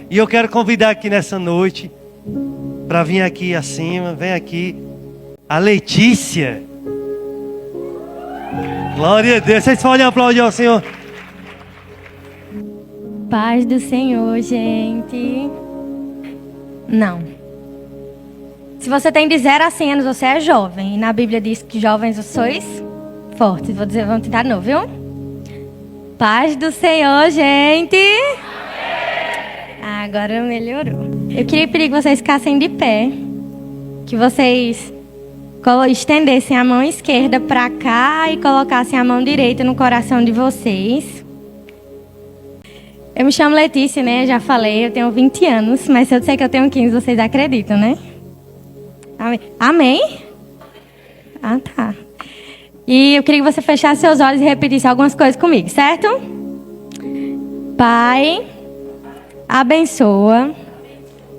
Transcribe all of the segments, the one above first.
E eu quero convidar aqui nessa noite, para vir aqui acima, vem aqui, a Letícia. Glória a Deus. Vocês podem aplaudir ao Senhor. Paz do Senhor, gente. Não. Se você tem de 0 a 100 anos, você é jovem. E na Bíblia diz que jovens sois fortes. Vamos tentar de novo, viu? Paz do Senhor, gente. Agora melhorou. Eu queria pedir que vocês ficassem de pé. Que vocês estendessem a mão esquerda para cá e colocassem a mão direita no coração de vocês. Eu me chamo Letícia, né? Já falei, eu tenho 20 anos, mas se eu disser que eu tenho 15, vocês acreditam, né? Amém? Amém? Ah, tá. E eu queria que você fechasse seus olhos e repetisse algumas coisas comigo, certo? Pai, abençoa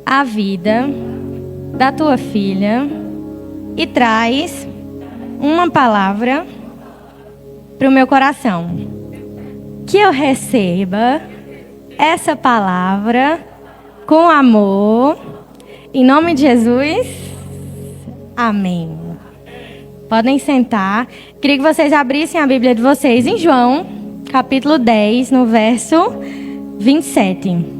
a vida da tua filha e traz uma palavra para o meu coração. Que eu receba essa palavra com amor, em nome de Jesus, amém. Podem sentar. Queria que vocês abrissem a Bíblia de vocês em João, capítulo 10, no verso 27.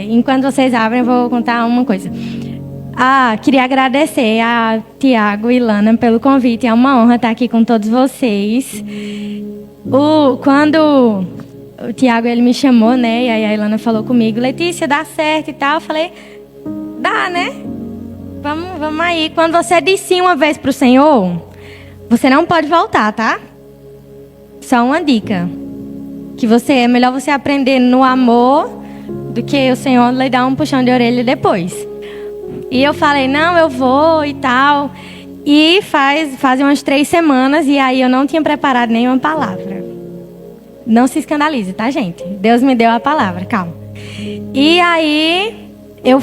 Enquanto vocês abrem, eu vou contar uma coisa. Queria agradecer a Tiago e Lana pelo convite. É uma honra estar aqui com todos vocês. Quando o Tiago, ele me chamou, né? E aí a Ilana falou comigo, Letícia, dá certo e tal. Eu falei, dá, né? Vamos aí. Quando você diz sim uma vez pro Senhor, você não pode voltar, tá? Só uma dica. Que é melhor você aprender no amor do que o Senhor lhe dar um puxão de orelha depois. E eu falei, não, eu vou e tal. E fazem umas 3 semanas e aí eu não tinha preparado nenhuma palavra. Não se escandalize, tá, gente? Deus me deu a palavra, calma. E aí, eu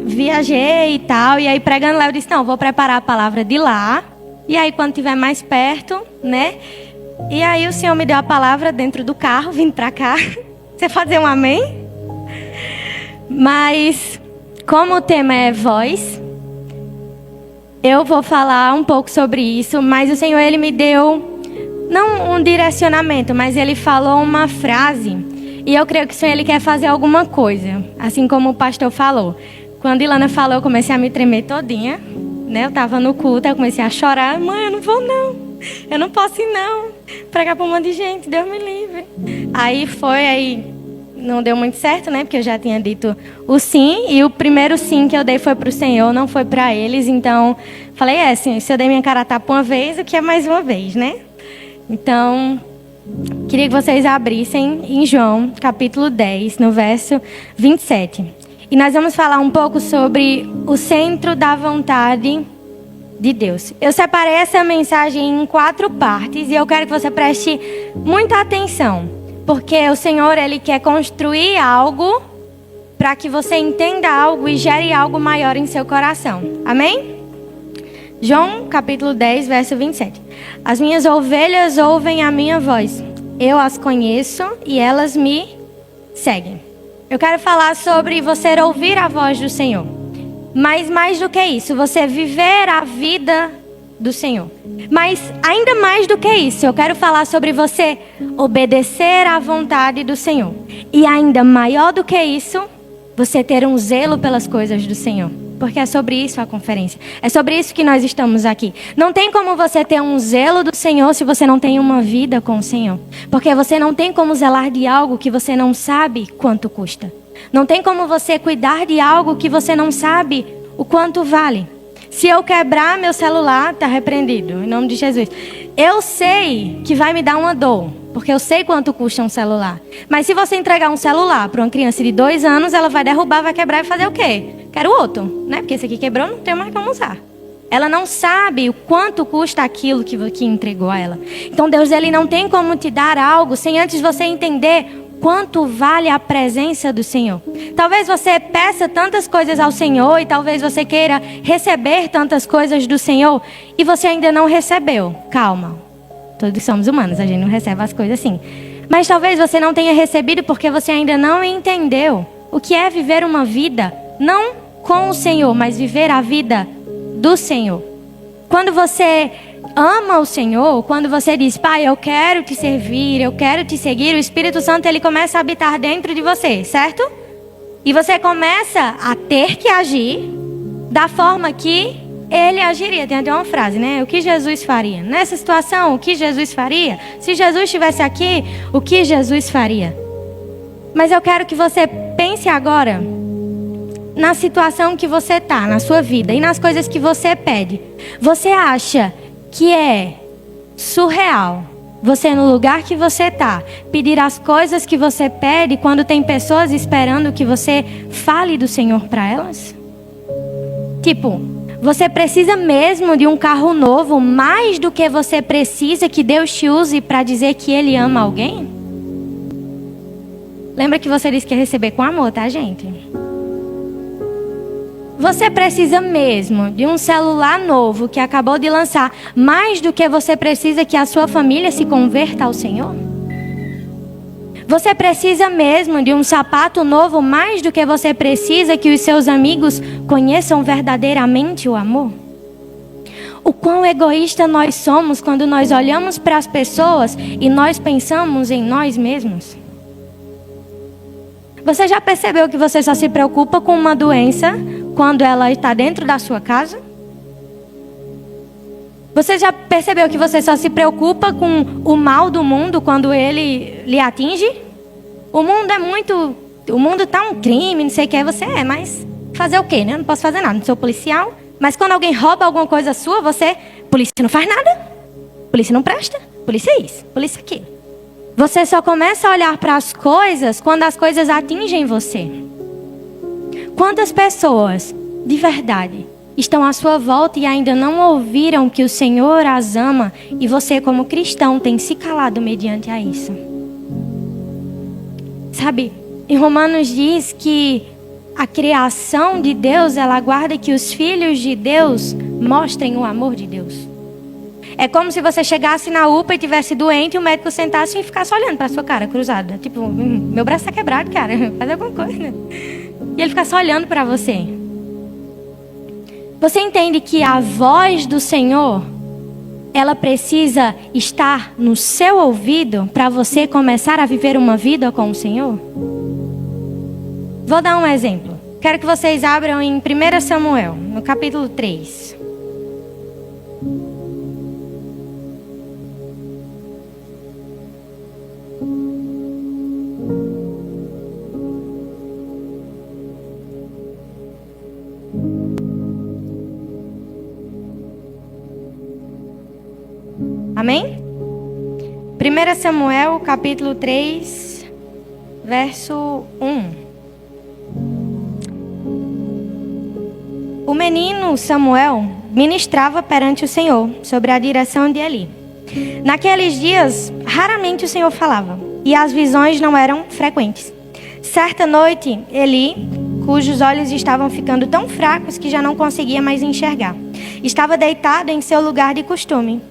viajei e tal. E aí, pregando lá, eu disse, não, vou preparar a palavra de lá. E aí, quando estiver mais perto, né? E aí, o Senhor me deu a palavra dentro do carro, vindo pra cá. Você pode dizer um amém? Mas, como o tema é voz, eu vou falar um pouco sobre isso. Mas o Senhor, Ele me deu... não um direcionamento, mas ele falou uma frase. E eu creio que o Senhor, ele quer fazer alguma coisa. Assim como o pastor falou. Quando a Ilana falou, eu comecei a me tremer todinha. Né? Eu estava no culto, eu comecei a chorar. Mãe, eu não vou não. Eu não posso ir não. Pregar para um monte de gente, Deus me livre. Aí não deu muito certo, né? Porque eu já tinha dito o sim. E o primeiro sim que eu dei foi para o Senhor, não foi para eles. Então, falei, assim, se eu dei minha cara a tapa uma vez, o que é mais uma vez, né? Então, queria que vocês abrissem em João, capítulo 10, no verso 27. E nós vamos falar um pouco sobre o centro da vontade de Deus. Eu separei essa mensagem em 4 partes e eu quero que você preste muita atenção. Porque o Senhor, Ele quer construir algo para que você entenda algo e gere algo maior em seu coração. Amém? João, capítulo 10, verso 27. As minhas ovelhas ouvem a minha voz. Eu as conheço e elas me seguem. Eu quero falar sobre você ouvir a voz do Senhor. Mas mais do que isso, você viver a vida do Senhor. Mas ainda mais do que isso, eu quero falar sobre você obedecer à vontade do Senhor. E ainda maior do que isso, você ter um zelo pelas coisas do Senhor. Porque é sobre isso a conferência. É sobre isso que nós estamos aqui. Não tem como você ter um zelo do Senhor se você não tem uma vida com o Senhor. Porque você não tem como zelar de algo que você não sabe quanto custa. Não tem como você cuidar de algo que você não sabe o quanto vale. Se eu quebrar meu celular, está repreendido, em nome de Jesus. Eu sei que vai me dar uma dor, porque eu sei quanto custa um celular. Mas se você entregar um celular para uma criança de 2 anos, ela vai derrubar, vai quebrar e fazer o quê? Quero outro, né? Porque esse aqui quebrou, não tenho mais como usar. Ela não sabe o quanto custa aquilo que entregou a ela. Então Deus, Ele não tem como te dar algo sem antes você entender quanto vale a presença do Senhor. Talvez você peça tantas coisas ao Senhor e talvez você queira receber tantas coisas do Senhor e você ainda não recebeu. Calma, todos somos humanos, a gente não recebe as coisas assim. Mas talvez você não tenha recebido porque você ainda não entendeu o que é viver uma vida não com o Senhor, mas viver a vida do Senhor. Quando você ama o Senhor, quando você diz, Pai, eu quero te servir, eu quero te seguir, o Espírito Santo ele começa a habitar dentro de você, certo? E você começa a ter que agir da forma que ele agiria. Tem até uma frase, né? O que Jesus faria? Nessa situação, o que Jesus faria? Se Jesus estivesse aqui, o que Jesus faria? Mas eu quero que você pense agora na situação que você está, na sua vida e nas coisas que você pede. Você acha que é surreal você, no lugar que você está, pedir as coisas que você pede quando tem pessoas esperando que você fale do Senhor para elas? Tipo, você precisa mesmo de um carro novo mais do que você precisa que Deus te use para dizer que Ele ama alguém? Lembra que você disse que ia receber com amor, tá, gente? Você precisa mesmo de um celular novo que acabou de lançar, mais do que você precisa que a sua família se converta ao Senhor? Você precisa mesmo de um sapato novo, mais do que você precisa que os seus amigos conheçam verdadeiramente o amor? O quão egoísta nós somos quando nós olhamos para as pessoas e nós pensamos em nós mesmos? Você já percebeu que você só se preocupa com uma doença quando ela está dentro da sua casa? Você já percebeu que você só se preocupa com o mal do mundo quando ele lhe atinge? O mundo tá um crime, não sei o que você é, mas fazer o quê, né? Eu não posso fazer nada, não sou policial. Mas quando alguém rouba alguma coisa sua, polícia não faz nada. Polícia não presta. Polícia é isso, polícia é aquilo. Você só começa a olhar para as coisas quando as coisas atingem você. Quantas pessoas, de verdade, estão à sua volta e ainda não ouviram que o Senhor as ama e você, como cristão, tem se calado mediante a isso? Sabe, em Romanos diz que a criação de Deus, ela aguarda que os filhos de Deus mostrem o amor de Deus. É como se você chegasse na UPA e tivesse doente e o médico sentasse e ficasse olhando para sua cara cruzada. Tipo, meu braço está quebrado, cara, faz alguma coisa. E ele ficasse olhando para você. Você entende que a voz do Senhor, ela precisa estar no seu ouvido para você começar a viver uma vida com o Senhor? Vou dar um exemplo. Quero que vocês abram em 1 Samuel, no capítulo 3. Amém? 1 Samuel, capítulo 3, verso 1. O menino Samuel ministrava perante o Senhor, sobre a direção de Eli. Naqueles dias, raramente o Senhor falava, e as visões não eram frequentes. Certa noite, Eli, cujos olhos estavam ficando tão fracos que já não conseguia mais enxergar, estava deitado em seu lugar de costume.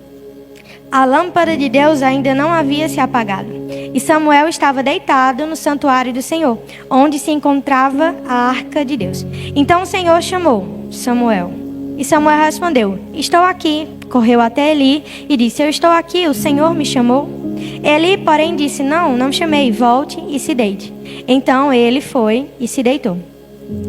A lâmpada de Deus ainda não havia se apagado. E Samuel estava deitado no santuário do Senhor, onde se encontrava a arca de Deus. Então o Senhor chamou Samuel. E Samuel respondeu, estou aqui. Correu até Eli e disse, eu estou aqui, o Senhor me chamou. Eli, porém, disse, não chamei, volte e se deite. Então ele foi e se deitou.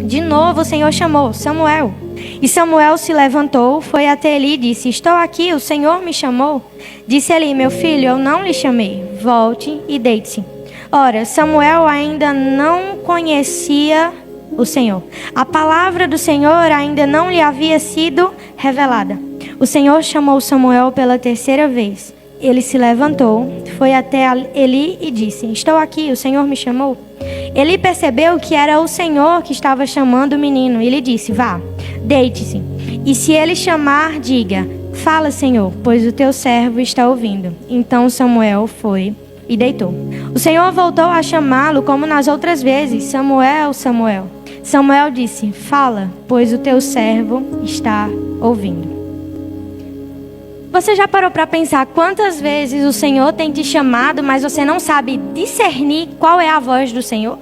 De novo o Senhor chamou, Samuel. E Samuel se levantou, foi até Eli e disse, estou aqui, o Senhor me chamou. Disse Eli, meu filho, eu não lhe chamei, volte e deite-se. Ora, Samuel ainda não conhecia o Senhor. A palavra do Senhor ainda não lhe havia sido revelada. O Senhor chamou Samuel pela terceira vez. Ele se levantou, foi até Eli e disse, estou aqui, o Senhor me chamou. Eli percebeu que era o Senhor que estava chamando o menino e lhe disse, vá, deite-se. E se ele chamar, diga, fala, Senhor, pois o teu servo está ouvindo. Então Samuel foi e deitou. O Senhor voltou a chamá-lo como nas outras vezes, Samuel, Samuel. Samuel disse, fala, pois o teu servo está ouvindo. Você já parou para pensar quantas vezes o Senhor tem te chamado, mas você não sabe discernir qual é a voz do Senhor?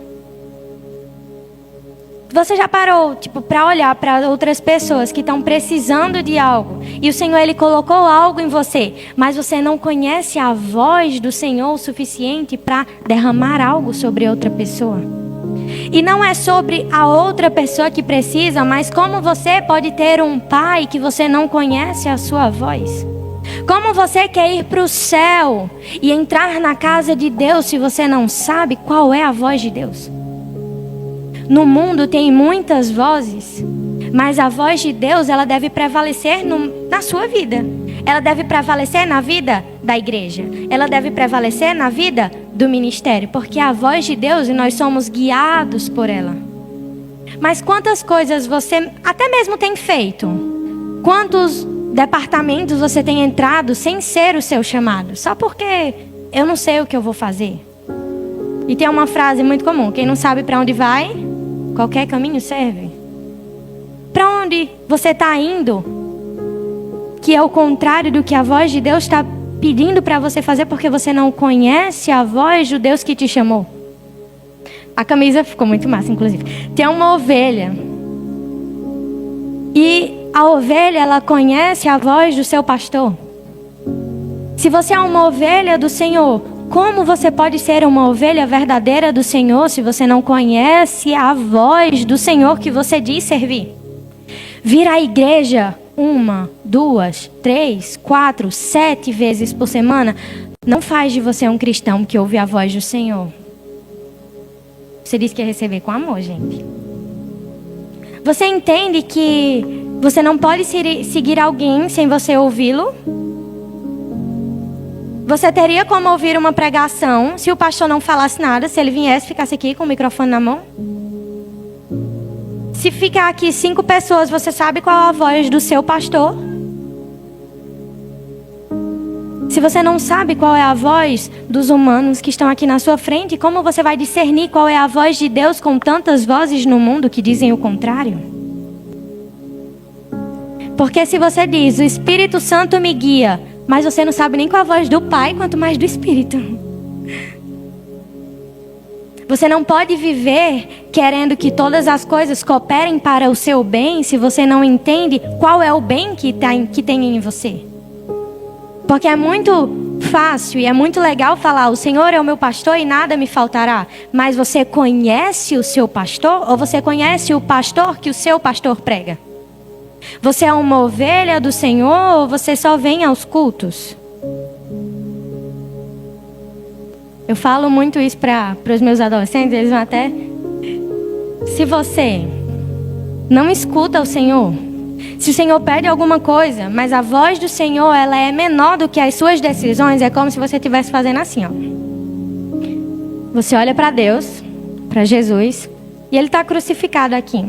Você já parou, para olhar para outras pessoas que estão precisando de algo e o Senhor, Ele colocou algo em você, mas você não conhece a voz do Senhor o suficiente para derramar algo sobre outra pessoa? E não é sobre a outra pessoa que precisa, mas como você pode ter um pai que você não conhece a sua voz? Como você quer ir para o céu e entrar na casa de Deus se você não sabe qual é a voz de Deus? No mundo tem muitas vozes, mas a voz de Deus, ela deve prevalecer na sua vida. Ela deve prevalecer na vida da igreja. Ela deve prevalecer na vida do ministério, porque é a voz de Deus e nós somos guiados por ela. Mas quantas coisas você até mesmo tem feito? Quantos departamentos você tem entrado sem ser o seu chamado? Só porque eu não sei o que eu vou fazer. E tem uma frase muito comum: quem não sabe para onde vai, qualquer caminho serve. Para onde você está indo, que é o contrário do que a voz de Deus está pedindo para você fazer, porque você não conhece a voz do Deus que te chamou. A camisa ficou muito massa, inclusive. Tem uma ovelha. E a ovelha, ela conhece a voz do seu pastor. Se você é uma ovelha do Senhor, como você pode ser uma ovelha verdadeira do Senhor se você não conhece a voz do Senhor que você diz servir? Vir à igreja 1, 2, 3, 4, 7 vezes por semana não faz de você um cristão que ouve a voz do Senhor. Você disse que ia receber com amor, gente. Você entende que você não pode seguir alguém sem você ouvi-lo? Você teria como ouvir uma pregação se o pastor não falasse nada, se ele viesse, ficasse aqui com o microfone na mão? Se ficar aqui 5 pessoas, você sabe qual é a voz do seu pastor? Se você não sabe qual é a voz dos humanos que estão aqui na sua frente, como você vai discernir qual é a voz de Deus com tantas vozes no mundo que dizem o contrário? Porque se você diz, o Espírito Santo me guia, mas você não sabe nem qual a voz do Pai, quanto mais do Espírito. Você não pode viver querendo que todas as coisas cooperem para o seu bem se você não entende qual é o bem que tem em você. Porque é muito fácil e é muito legal falar, o Senhor é o meu pastor e nada me faltará. Mas você conhece o seu pastor ou você conhece o pastor que o seu pastor prega? Você é uma ovelha do Senhor ou você só vem aos cultos? Eu falo muito isso para os meus adolescentes, eles vão até... Se você não escuta o Senhor, se o Senhor pede alguma coisa, mas a voz do Senhor ela é menor do que as suas decisões, é como se você estivesse fazendo assim, ó. Você olha para Deus, para Jesus, e Ele está crucificado aqui.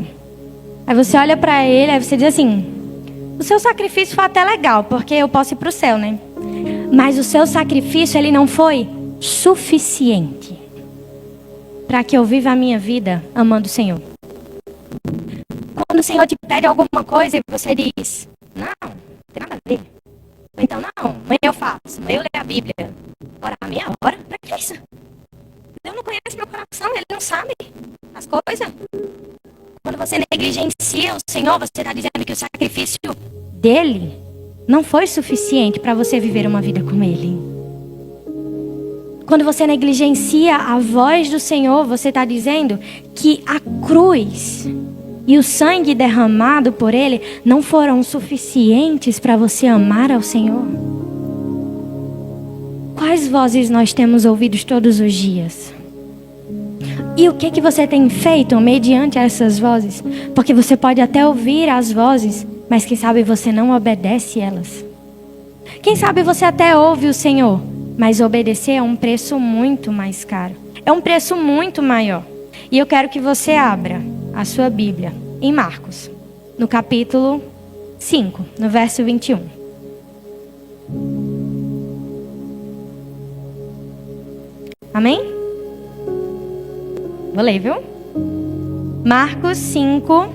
Aí você olha para Ele, aí você diz assim, o seu sacrifício foi até legal, porque eu posso ir para o céu, né? Mas o seu sacrifício, ele não foi suficiente para que eu viva a minha vida amando o Senhor. Quando o Senhor te pede alguma coisa e você diz, não tem nada a ver. Então, não, amanhã eu faço, amanhã eu leio a Bíblia. Orar meia hora, pra que isso? Deus não conhece meu coração, Ele não sabe as coisas. Quando você negligencia o Senhor, você está dizendo que o sacrifício dele não foi suficiente para você viver uma vida com Ele. Quando você negligencia a voz do Senhor, você está dizendo que a cruz e o sangue derramado por Ele não foram suficientes para você amar ao Senhor. Quais vozes nós temos ouvido todos os dias? E o que você tem feito mediante essas vozes? Porque você pode até ouvir as vozes, mas quem sabe você não obedece elas. Quem sabe você até ouve o Senhor, mas obedecer é um preço muito mais caro. É um preço muito maior. E eu quero que você abra a sua Bíblia em Marcos, no capítulo 5, no verso 21. Amém? Vou ler, viu? Marcos 5,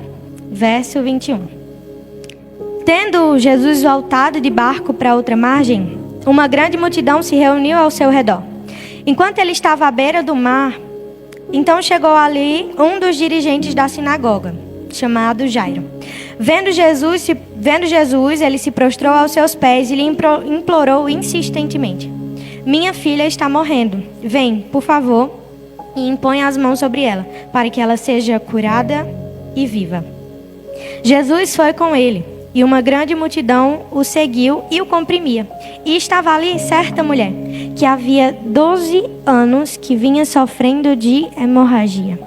verso 21. Tendo Jesus voltado de barco para outra margem, uma grande multidão se reuniu ao seu redor. Enquanto ele estava à beira do mar, Então chegou ali um dos dirigentes da sinagoga, chamado Jairo. Vendo Jesus, ele se prostrou aos seus pés e lhe implorou insistentemente: minha filha está morrendo. Vem, por favor, e impõe as mãos sobre ela, para que ela seja curada e viva. Jesus foi com ele, e uma grande multidão o seguiu e o comprimia. E estava ali certa mulher, que havia 12 anos que vinha sofrendo de hemorragia.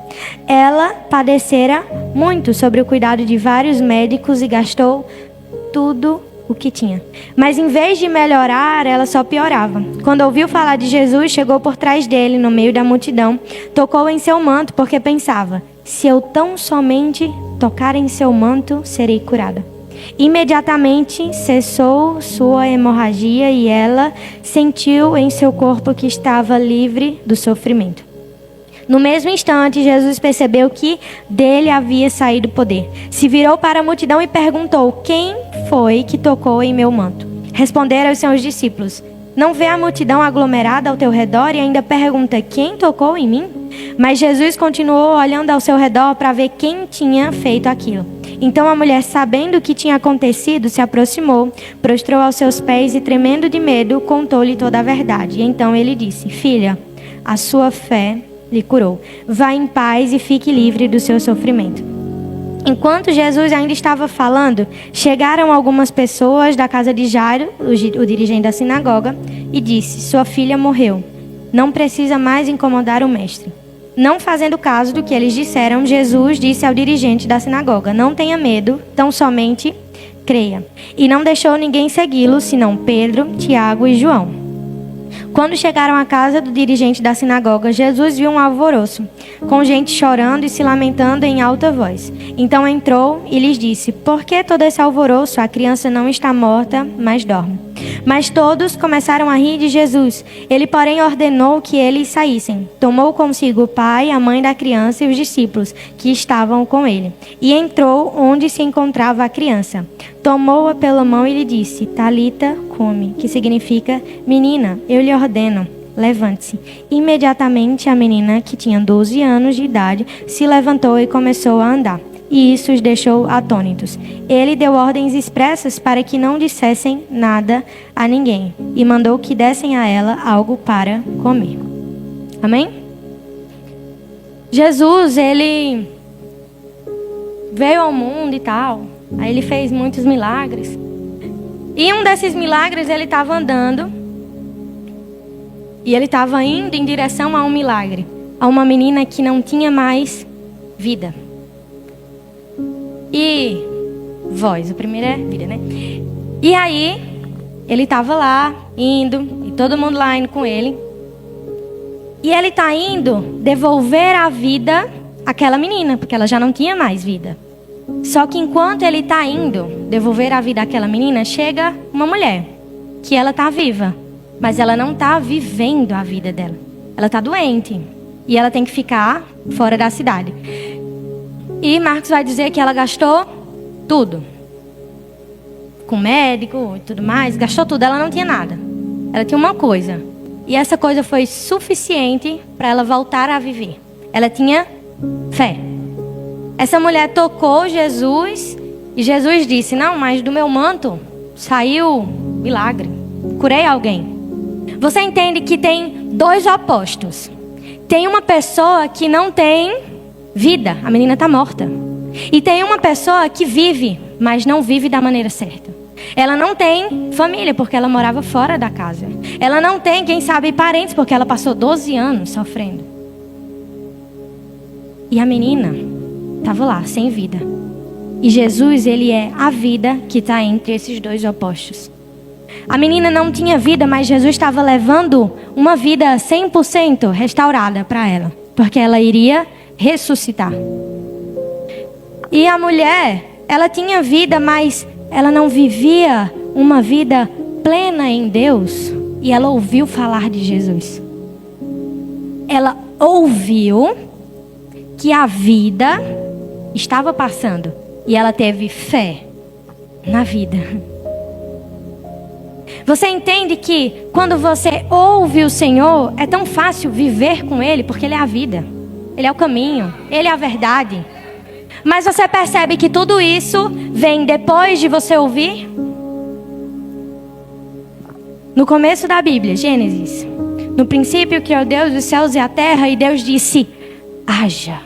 Ela padecera muito sobre o cuidado de vários médicos e gastou tudo o que tinha. Mas em vez de melhorar, ela só piorava. Quando ouviu falar de Jesus, chegou por trás dele, no meio da multidão, tocou em seu manto, porque pensava: se eu tão somente tocar em seu manto, serei curada. Imediatamente cessou sua hemorragia e ela sentiu em seu corpo que estava livre do sofrimento. No mesmo instante, Jesus percebeu que dele havia saído poder. Se virou para a multidão e perguntou: quem foi que tocou em meu manto? Responderam os seus discípulos: não vê a multidão aglomerada ao teu redor e ainda pergunta: quem tocou em mim? Mas Jesus continuou olhando ao seu redor para ver quem tinha feito aquilo. Então a mulher, sabendo o que tinha acontecido, se aproximou, prostrou aos seus pés e, tremendo de medo, contou-lhe toda a verdade. E então ele disse: filha, a sua fé lhe curou. Vá em paz e fique livre do seu sofrimento. Enquanto Jesus ainda estava falando, chegaram algumas pessoas da casa de Jairo, o dirigente da sinagoga, e disse: sua filha morreu. Não precisa mais incomodar o mestre. Não fazendo caso do que eles disseram, Jesus disse ao dirigente da sinagoga: não tenha medo, tão somente creia. E não deixou ninguém segui-lo, senão Pedro, Tiago e João. Quando chegaram à casa do dirigente da sinagoga, Jesus viu um alvoroço, com gente chorando e se lamentando em alta voz. Então entrou e lhes disse: por que todo esse alvoroço? A criança não está morta, mas dorme. Mas todos começaram a rir de Jesus. Ele, porém, ordenou que eles saíssem. Tomou consigo o pai, a mãe da criança e os discípulos que estavam com ele. E entrou onde se encontrava a criança. Tomou-a pela mão e lhe disse: Talita cumi, que significa: menina, eu lhe ordeno, levante-se. Imediatamente a menina, que tinha 12 anos de idade, se levantou e começou a andar. E isso os deixou atônitos. Ele deu ordens expressas para que não dissessem nada a ninguém e mandou que dessem a ela algo para comer. Amém? Jesus, ele veio ao mundo e tal. Aí ele fez muitos milagres. E um desses milagres, ele estava andando. E ele estava indo em direção a um milagre. A uma menina que não tinha mais vida. E voz, o primeiro é vida, né? E aí, ele estava lá, indo, e todo mundo lá indo com ele. E ele está indo devolver a vida àquela menina, porque ela já não tinha mais vida. Só que enquanto ele está indo devolver a vida àquela menina, chega uma mulher, que ela está viva, mas ela não está vivendo a vida dela. Ela está doente, e ela tem que ficar fora da cidade. E Marcos vai dizer que ela gastou tudo. Com médico e tudo mais, gastou tudo, ela não tinha nada. Ela tinha uma coisa. E essa coisa foi suficiente para ela voltar a viver. Ela tinha fé. Essa mulher tocou Jesus e Jesus disse: não, mas do meu manto saiu milagre. Curei alguém. Você entende que tem dois opostos. Tem uma pessoa que não tem vida, a menina está morta. E tem uma pessoa que vive, mas não vive da maneira certa. Ela não tem família, porque ela morava fora da casa. Ela não tem, quem sabe, parentes, porque ela passou 12 anos sofrendo. E a menina estava lá, sem vida. E Jesus, ele é a vida que está entre esses dois opostos. A menina não tinha vida, mas Jesus estava levando uma vida 100% restaurada para ela. Porque ela iria ressuscitar. E a mulher, ela tinha vida, mas ela não vivia uma vida plena em Deus. E ela ouviu falar de Jesus. Ela ouviu que a vida estava passando. E ela teve fé na vida. Você entende que quando você ouve o Senhor, é tão fácil viver com Ele, porque Ele é a vida. Ele é o caminho, Ele é a verdade. Mas você percebe que tudo isso vem depois de você ouvir? No começo da Bíblia, Gênesis. No princípio criou Deus os céus e a terra, e Deus disse: haja.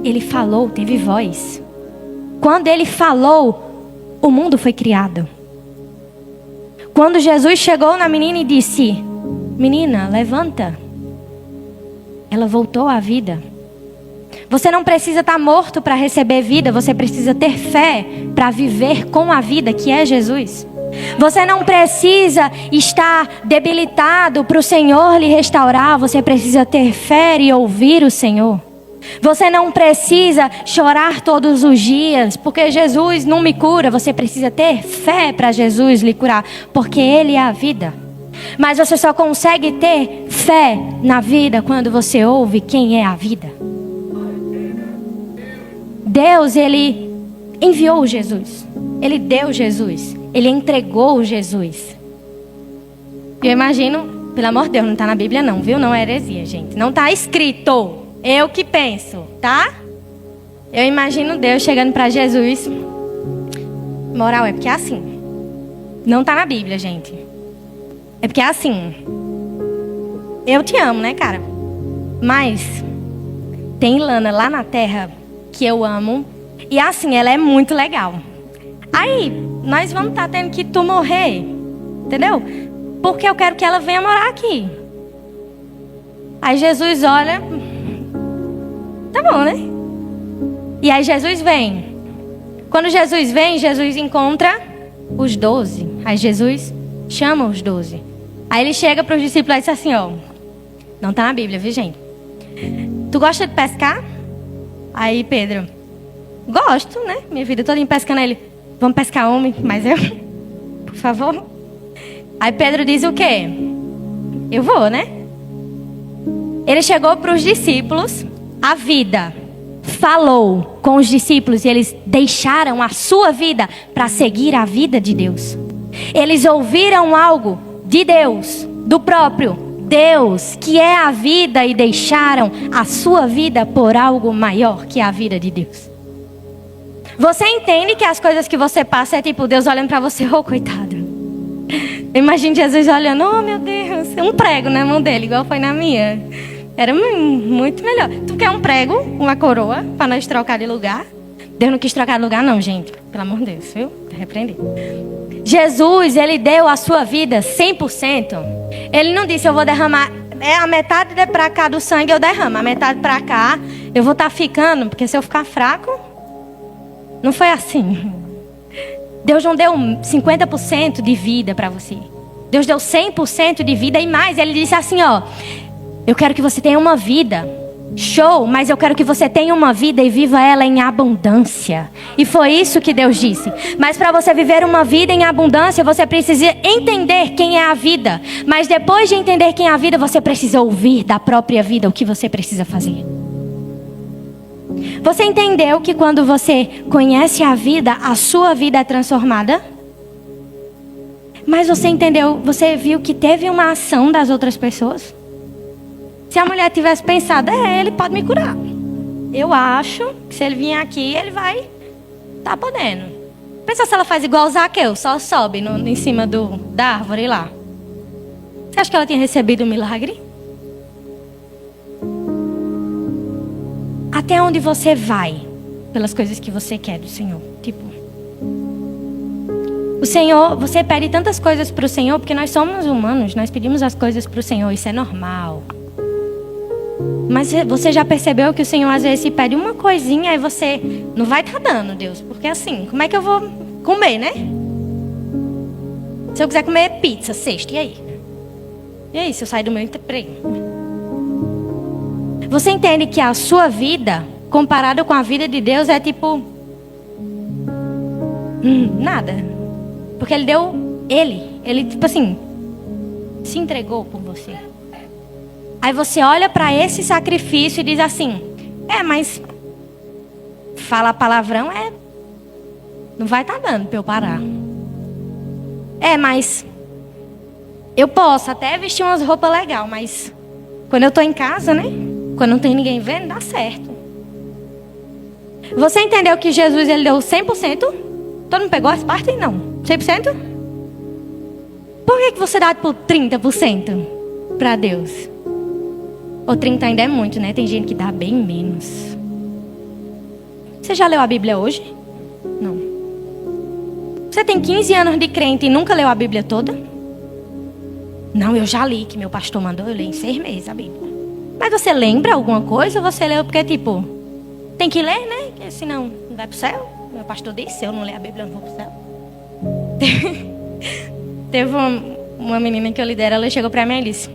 Ele falou, teve voz. Quando Ele falou, o mundo foi criado. Quando Jesus chegou na menina e disse: menina, levanta. Ela voltou à vida. Você não precisa estar morto para receber vida. Você precisa ter fé para viver com a vida que é Jesus. Você não precisa estar debilitado para o Senhor lhe restaurar. Você precisa ter fé e ouvir o Senhor. Você não precisa chorar todos os dias, porque Jesus não me cura. Você precisa ter fé para Jesus lhe curar, porque Ele é a vida. Mas você só consegue ter fé na vida quando você ouve quem é a vida. Deus, Ele enviou Jesus. Ele deu Jesus. Ele entregou Jesus. Eu imagino, pelo amor de Deus, não está na Bíblia não, viu? Não é heresia, gente. Não está escrito. Eu que penso, tá? Eu imagino Deus chegando para Jesus. Moral, é porque é assim. Não está na Bíblia, gente. É porque é assim. Eu te amo, né, cara? Mas tem Lana lá na terra que eu amo. E assim, ela é muito legal. Aí, nós vamos estar tendo que tu morrer. Entendeu? Porque eu quero que ela venha morar aqui. Aí Jesus olha. Tá bom, né? E aí Jesus vem. Quando Jesus vem, Jesus encontra os 12. Aí Jesus chama os 12. Aí ele chega para os discípulos e diz assim, ó. Não tá na Bíblia, viu, gente? Tu gosta de pescar? Aí Pedro, gosto, né? Minha vida toda em pescando. Ele, vamos pescar homem, mas eu, por favor. Aí Pedro diz o quê? Eu vou, né? Ele chegou para os discípulos, a vida falou com os discípulos e eles deixaram a sua vida para seguir a vida de Deus. Eles ouviram algo de Deus, do próprio Deus, que é a vida, e deixaram a sua vida por algo maior que a vida de Deus. Você entende que as coisas que você passa é tipo Deus olhando para você, oh coitado. Imagine Jesus olhando, oh meu Deus, um prego na mão dele, igual foi na minha. Era muito melhor. Tu quer um prego, uma coroa, para nós trocar de lugar? Deus não quis trocar de lugar não, gente. Pelo amor de Deus, viu? Tá repreendido. Jesus, Ele deu a sua vida 100%. Ele não disse, eu vou derramar, a metade para cá do sangue eu derramo, a metade para cá eu vou estar ficando, porque se eu ficar fraco, não foi assim. Deus não deu 50% de vida para você. Deus deu 100% de vida e mais. Ele disse assim, ó, eu quero que você tenha uma vida, show, mas eu quero que você tenha uma vida e viva ela em abundância. E foi isso que Deus disse. Mas para você viver uma vida em abundância, você precisa entender quem é a vida. Mas depois de entender quem é a vida, você precisa ouvir da própria vida o que você precisa fazer. Você entendeu que quando você conhece a vida, a sua vida é transformada? Mas você entendeu, você viu que teve uma ação das outras pessoas? Se a mulher tivesse pensado, ele pode me curar. Eu acho que se ele vier aqui, ele vai estar podendo. Pensa se ela faz igual o Zaqueu, só sobe em cima da árvore lá. Você acha que ela tinha recebido um milagre? Até onde você vai pelas coisas que você quer do Senhor? Tipo, o Senhor, você pede tantas coisas para o Senhor, porque nós somos humanos, nós pedimos as coisas para o Senhor, isso é normal. Mas você já percebeu que o Senhor às vezes se pede uma coisinha e você não vai estar dando, Deus? Porque assim, como é que eu vou comer, né? Se eu quiser comer pizza sexta, e aí? E aí, se eu sair do meu emprego? Você entende que a sua vida, comparada com a vida de Deus, é tipo... nada. Porque Ele deu... Ele tipo assim, se entregou por você. Aí você olha para esse sacrifício e diz assim, mas falar palavrão não vai estar dando para eu parar. Mas eu posso até vestir umas roupas legais, mas Quando eu estou em casa, né? Quando não tem ninguém vendo, dá certo. Você entendeu que Jesus ele deu 100%? Todo mundo pegou as partes? Não. 100%? Por que você dá por 30% para Deus? Ou 30 ainda é muito, né? Tem gente que dá bem menos. Você já leu a Bíblia hoje? Não. Você tem 15 anos de crente e nunca leu a Bíblia toda? Não, eu já li, que meu pastor mandou, eu li em 6 meses a Bíblia. Mas você lembra alguma coisa ou você leu porque, tipo, tem que ler, né? Porque senão não vai pro céu. Meu pastor disse, se eu não ler a Bíblia, eu não vou pro céu. Teve uma menina que eu lidero, ela chegou pra mim e disse: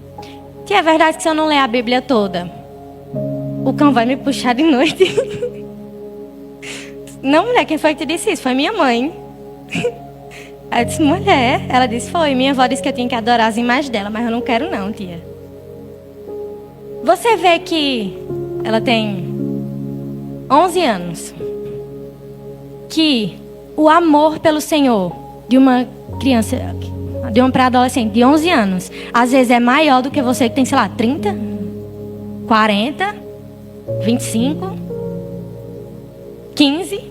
Tia, é verdade que se eu não ler a Bíblia toda, o cão vai me puxar de noite? Não, mulher, quem foi que te disse isso? Foi minha mãe. Aí eu disse, mulher. Ela disse, foi. Minha avó disse que eu tinha que adorar as imagens dela, mas eu não quero não, tia. Você vê que ela tem 11 anos. Que o amor pelo Senhor de uma criança, de uma pré-adolescente de 11 anos, às vezes é maior do que você que tem, sei lá, 30, 40, 25, 15.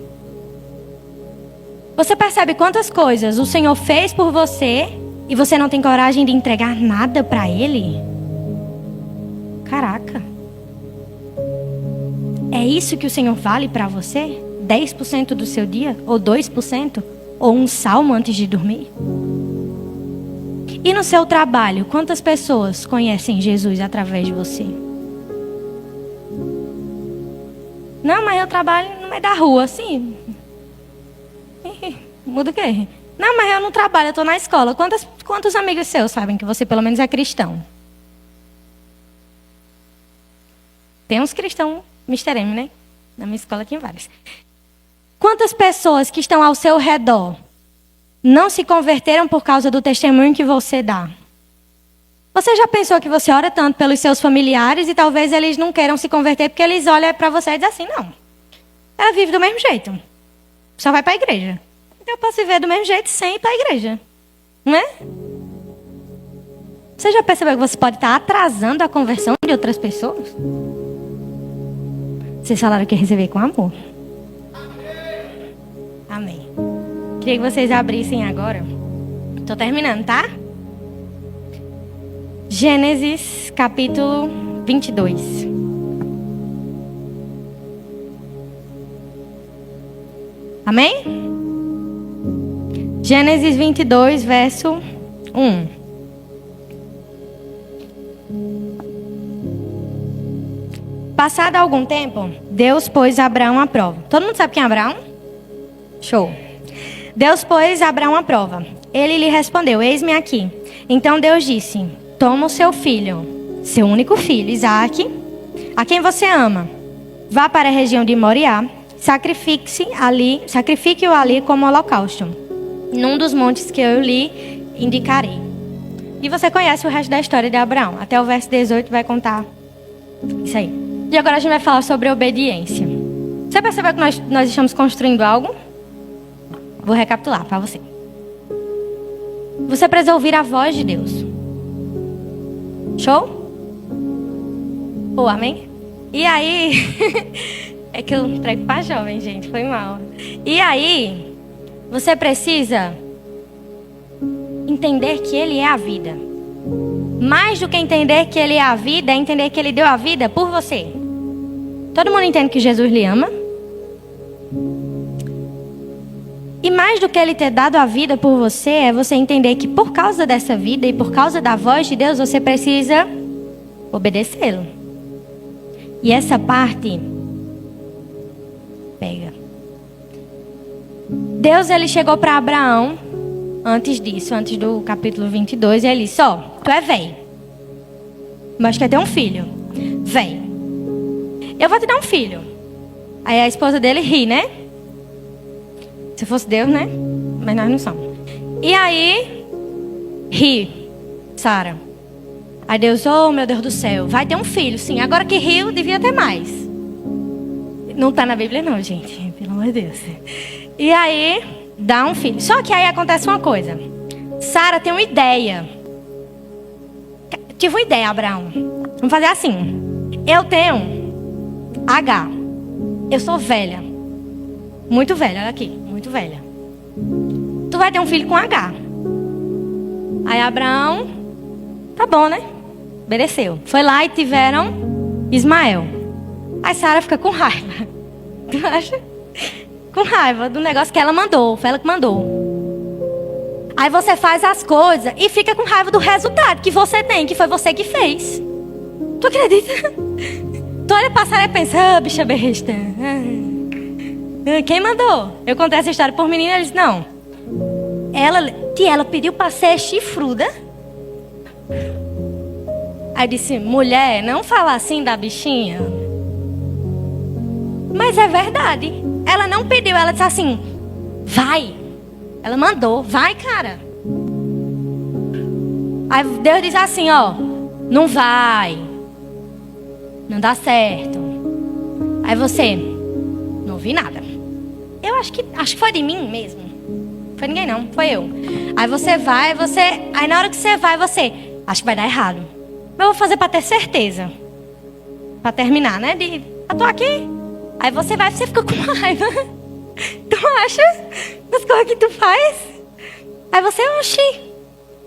Você percebe quantas coisas o Senhor fez por você e você não tem coragem de entregar nada para Ele? Caraca. É isso que o Senhor vale para você? 10% do seu dia? Ou 2%? Ou um salmo antes de dormir? E no seu trabalho, quantas pessoas conhecem Jesus através de você? Não, mas eu trabalho no meio da rua, assim. Muda o quê? Não, mas eu não trabalho, eu estou na escola. Quantos amigos seus sabem que você pelo menos é cristão? Tem uns cristãos Mr. M, né? Na minha escola tem vários. Quantas pessoas que estão ao seu redor não se converteram por causa do testemunho que você dá? Você já pensou que você ora tanto pelos seus familiares e talvez eles não queiram se converter porque eles olham para você e dizem assim, não. Ela vive do mesmo jeito. Só vai para a igreja. Então eu posso viver do mesmo jeito sem ir para a igreja. Não é? Você já percebeu que você pode estar atrasando a conversão de outras pessoas? Vocês falaram que ia receber com amor. Amém. Queria que vocês abrissem agora. Estou terminando, tá? Gênesis capítulo 22. Amém? Gênesis 22, verso 1. Passado algum tempo, Deus pôs Abraão à prova. Todo mundo sabe quem é Abraão? Show. Deus pôs Abraão à prova. Ele lhe respondeu, eis-me aqui. Então Deus disse, toma o seu filho, seu único filho, Isaque, a quem você ama. Vá para a região de Moriá, sacrifique-o ali como holocausto, num dos montes que eu lhe indicarei. E você conhece o resto da história de Abraão. Até o verso 18 vai contar isso aí. E agora a gente vai falar sobre obediência. Você percebeu que nós estamos construindo algo? Vou recapitular para você. Você precisa ouvir a voz de Deus. Show? Oh, amém? E aí... é que eu prego para jovem, gente. Foi mal. E aí... você precisa... entender que Ele é a vida. Mais do que entender que Ele é a vida, é entender que Ele deu a vida por você. Todo mundo entende que Jesus lhe ama? E mais do que Ele ter dado a vida por você, é você entender que por causa dessa vida e por causa da voz de Deus, você precisa obedecê-lo. E essa parte... pega. Deus, Ele chegou para Abraão, antes disso, antes do capítulo 22, e Ele disse, ó, tu é velho, mas quer ter um filho. Vem. Eu vou te dar um filho. Aí a esposa dele ri, né? Se fosse Deus, né? Mas nós não somos. E aí, ri, Sara. Aí Deus, oh meu Deus do céu, vai ter um filho, sim. Agora que riu, devia ter mais. Não está na Bíblia não, gente. Pelo amor de Deus. E aí, dá um filho. Só que aí acontece uma coisa. Sara tem uma ideia. Tive uma ideia, Abraão. Vamos fazer assim. Eu tenho H. Eu sou velha. Muito velha, olha aqui. Muito velha. Tu vai ter um filho com H. Aí Abraão, tá bom, né? Obedeceu. Foi lá e tiveram Ismael. Aí Sara fica com raiva. Tu acha? Com raiva do negócio que ela mandou. Foi ela que mandou. Aí você faz as coisas e fica com raiva do resultado que você tem, que foi você que fez. Tu acredita? Tu olha pra Sara e pensa, bicha besta. Quem mandou? Eu contei essa história por menina, eles não. Ela pediu pra ser chifruda. Aí disse, mulher, não fala assim da bichinha. Mas é verdade. Ela não pediu, ela disse assim, vai. Ela mandou, vai, cara. Aí Deus diz assim, ó, não vai. Não dá certo. Aí você, não ouvi nada. Eu acho que foi de mim mesmo. Foi ninguém não, foi eu. Aí você vai, aí na hora que você vai, você, acho que vai dar errado. Mas eu vou fazer pra ter certeza. Pra terminar, né? Eu tô aqui. Aí você vai, você fica com raiva. Tu acha as coisas que tu faz? Aí você, oxi,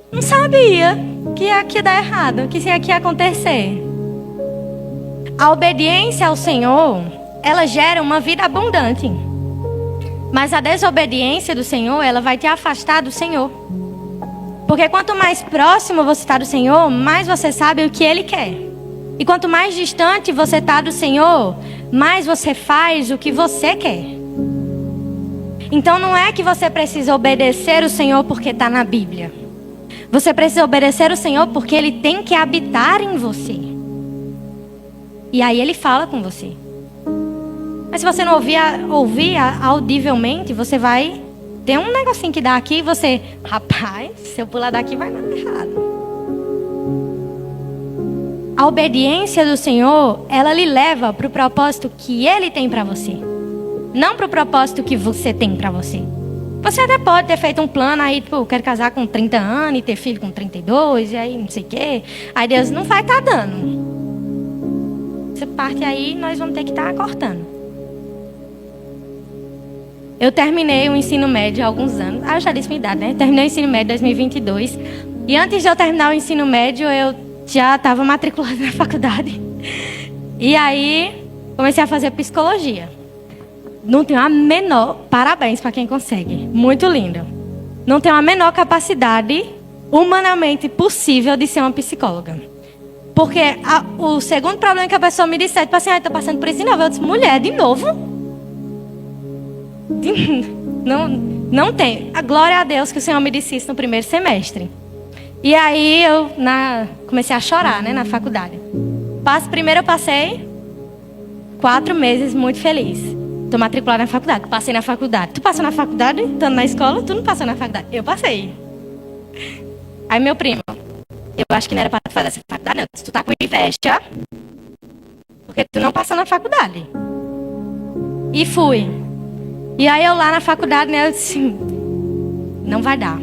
não sabia que ia dar errado, que isso ia acontecer. A obediência ao Senhor, ela gera uma vida abundante. Mas a desobediência do Senhor, ela vai te afastar do Senhor. Porque quanto mais próximo você está do Senhor, mais você sabe o que Ele quer. E quanto mais distante você está do Senhor, mais você faz o que você quer. Então não é que você precisa obedecer o Senhor porque está na Bíblia. Você precisa obedecer o Senhor porque Ele tem que habitar em você. E aí Ele fala com você. Mas se você não ouvir audivelmente, você vai ter um negocinho que dá aqui e você... Rapaz, se eu pular daqui vai dar errado. A obediência do Senhor, ela lhe leva para o propósito que Ele tem para você. Não para o propósito que você tem para você. Você até pode ter feito um plano aí, tipo, eu quero casar com 30 anos e ter filho com 32, e aí não sei o quê. Aí Deus não vai estar dando. Essa parte aí nós vamos ter que estar cortando. Eu terminei o ensino médio há alguns anos. Eu já disse minha idade, né? Terminei o ensino médio em 2022. E antes de eu terminar o ensino médio, eu já estava matriculada na faculdade. E aí, comecei a fazer psicologia. Não tenho a menor... Parabéns para quem consegue. Muito lindo. Não tenho a menor capacidade humanamente possível de ser uma psicóloga. Porque o segundo problema que a pessoa me disse é, tipo assim, estou passando por isso de novo. Eu disse, mulher, de novo? Não tem. A glória a Deus que o Senhor me disse isso no primeiro semestre. E aí eu comecei a chorar, né, na faculdade. Primeiro eu passei 4 meses muito feliz. Estou matriculada na faculdade. Passei na faculdade. Tu passou na faculdade? Estando na escola? Tu não passou na faculdade? Eu passei. Aí meu primo, eu acho que não era para fazer essa faculdade, não. Tu tá com inveja, porque tu não passou na faculdade. E fui. E aí eu lá na faculdade, né, eu disse, não vai dar.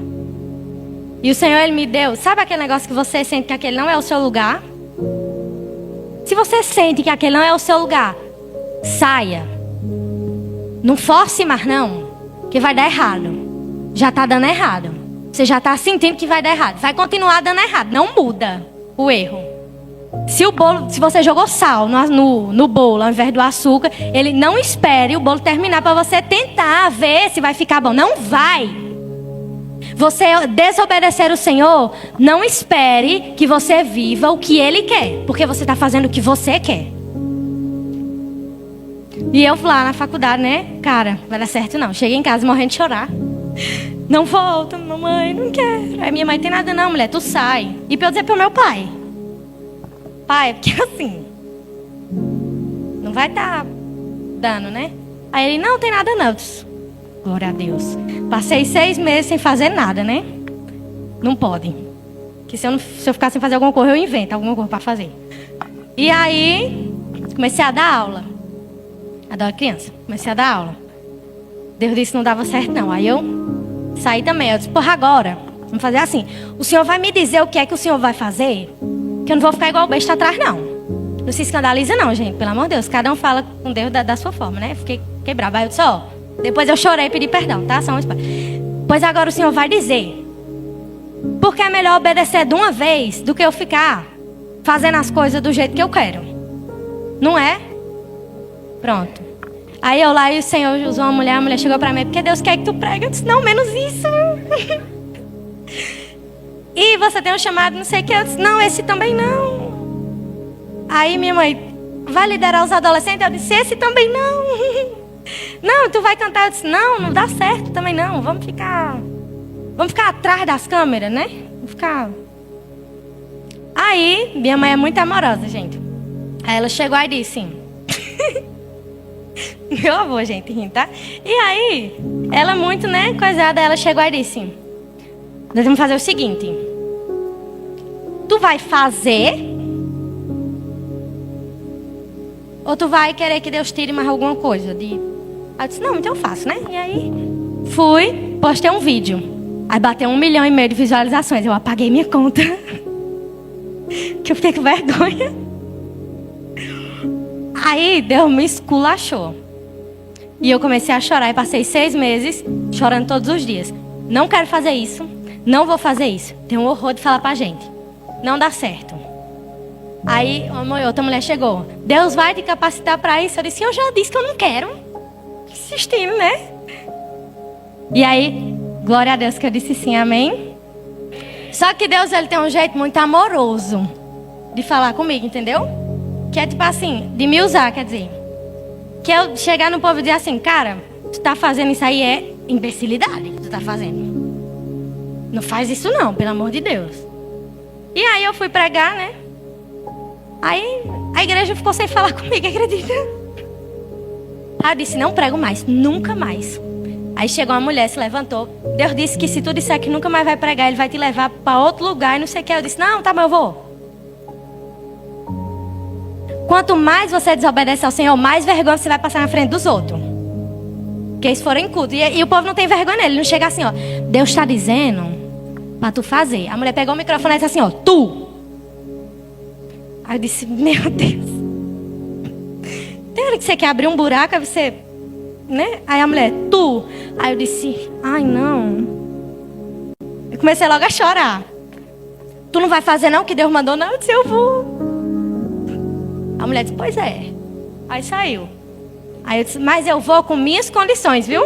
E o Senhor, Ele me deu, sabe aquele negócio que você sente que aquele não é o seu lugar? Se você sente que aquele não é o seu lugar, saia. Não force mais não, que vai dar errado. Já está dando errado. Você já está sentindo que vai dar errado. Vai continuar dando errado, não muda o erro. Se você jogou sal no bolo ao invés do açúcar, ele não espere o bolo terminar para você tentar ver se vai ficar bom. Não vai. Você desobedecer o Senhor, não espere que você viva o que Ele quer, porque você está fazendo o que você quer. E eu lá na faculdade, né? Cara, vai dar certo não. Cheguei em casa morrendo de chorar. Não volta, mamãe, não quero. Aí minha mãe, tem nada não, mulher, tu sai. E para eu dizer pro meu pai, pai, porque assim, não vai estar dando, né? Aí ele, não tem nada não. Eu disse, glória a Deus. Passei 6 meses sem fazer nada, né? Não pode. Que se eu ficar sem fazer alguma coisa, eu invento alguma coisa para fazer. E aí, comecei a dar aula. Adoro criança. Comecei a dar aula. Deus disse que não dava certo não. Aí eu saí também. Eu disse, porra, agora, vamos fazer assim. O Senhor vai me dizer o que é que o Senhor vai fazer? Que eu não vou ficar igual besta atrás, não. Não se escandaliza, não, gente. Pelo amor de Deus. Cada um fala com Deus da sua forma, né? Fiquei brava. Aí eu disse, ó. Depois eu chorei e pedi perdão, tá? Só um espaço. Pois agora o Senhor vai dizer. Porque é melhor obedecer de uma vez do que eu ficar fazendo as coisas do jeito que eu quero. Não é? Pronto. Aí eu lá e o Senhor usou uma mulher, a mulher chegou pra mim, porque Deus quer que tu pregue. Eu disse, não, menos isso. E você tem um chamado, não sei o que. Eu disse, não, esse também não. Aí minha mãe, vai liderar os adolescentes? Eu disse, esse também não. Não, tu vai cantar? Eu disse, não dá certo também não. Vamos ficar atrás das câmeras, né? Vamos ficar... Aí, minha mãe é muito amorosa, gente. Aí ela chegou e disse... Meu avô, gente, rindo, tá? E aí, ela muito, né, coisada, ela chegou e disse... Nós vamos fazer o seguinte. Tu vai fazer... Ou tu vai querer que Deus tire mais alguma coisa? Aí eu disse, não, então eu faço, né? E aí, fui, postei um vídeo. Aí bateu 1,5 milhão de visualizações. Eu apaguei minha conta. Que eu fiquei com vergonha. Aí, Deus me esculachou. E eu comecei a chorar. E passei 6 meses chorando todos os dias. Não quero fazer isso. Não vou fazer isso. Tenho um horror de falar pra gente. Não dá certo. Aí, outra mulher chegou. Deus vai te capacitar pra isso. Eu disse, eu já disse que eu não quero. Insistindo, né? E aí, glória a Deus que eu disse sim, amém? Só que Deus, ele tem um jeito muito amoroso de falar comigo, entendeu? Que é tipo assim, de me usar, quer dizer. Que eu chegar no povo e dizer assim, cara, tu tá fazendo isso aí é imbecilidade que tu tá fazendo. Não faz isso não, pelo amor de Deus. E aí eu fui pregar, né? Aí a igreja ficou sem falar comigo, acredita? Aí eu disse, não prego mais, nunca mais. Aí chegou uma mulher, se levantou. Deus disse que se tu disser que nunca mais vai pregar, Ele vai te levar para outro lugar e não sei o que. Eu disse, não, tá, mas eu vou. Quanto mais você desobedece ao Senhor, mais vergonha você vai passar na frente dos outros. Porque eles foram em culto. E o povo não tem vergonha nele. Ele não chega assim, ó. Deus está dizendo para tu fazer. A mulher pegou o microfone e disse assim, ó. Tu. Aí eu disse, meu Deus. Tem hora que você quer abrir um buraco, aí você... Né? Aí a mulher, tu. Aí eu disse, ai não. Eu comecei logo a chorar. Tu não vai fazer não o que Deus mandou? Não, eu disse, eu vou. A mulher disse, pois é. Aí saiu. Aí eu disse, mas eu vou com minhas condições, viu?